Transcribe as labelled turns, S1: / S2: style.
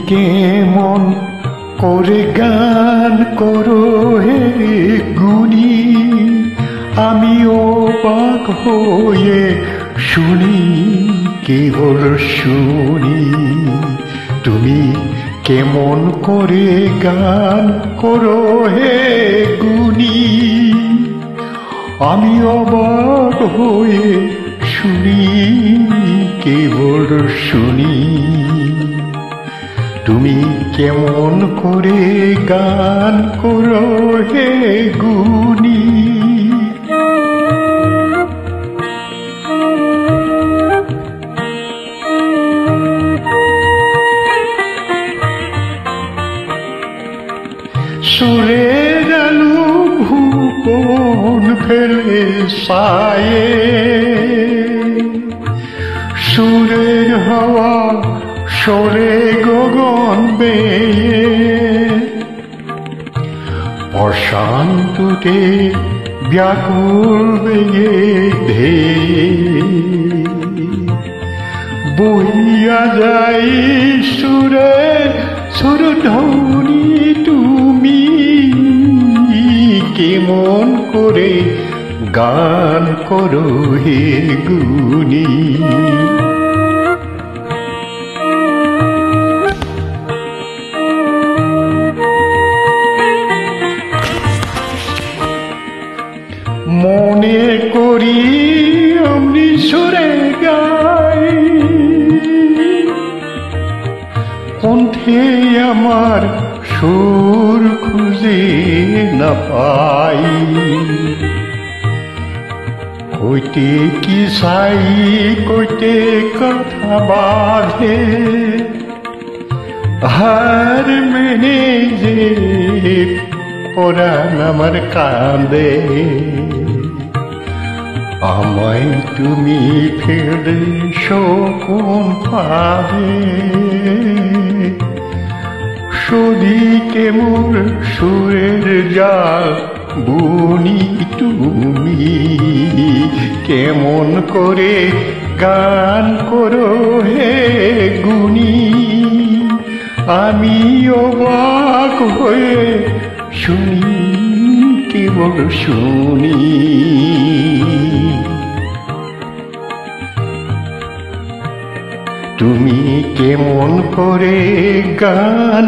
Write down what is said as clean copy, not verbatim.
S1: কেমন করে গান করো হে গুণী, আমি অবাক হয়ে শুনি, কেবল শুনি। তুমি কেমন করে গান করো হে গুণী, আমি অবাক হয়ে শুনি, কেবল শুনি। তুমি কেমন করে গান করো হে গুণী। সুরের আলো ভুবন ফেলে সায়ে, সুরের হাওয়া সরে গগন বেয়ে, অশান্তুতে ব্যাকুল বেগে ধেয়ে বহিয়া যাই সুরে সুরধ্বনি। তুমি কেমন করে গান করো হে গুণী। মনে করি অমনি সুরে গাই, কণ্ঠে আমার সুর খুঁজে না পাই। কইতে কি সাই কইতে কথা বাঁধে, হার মেনে যে পরাণ আমার কাঁদে। আমায় তুমি ফেরেছো কোন পাবে, সদিকে মোর সুরের জাল বুনি। তুমি কেমন করে গান করো হে গুণী, আমি অবাক হয়ে শুনি, কেবল শুনি। তুমি কেমন করে গান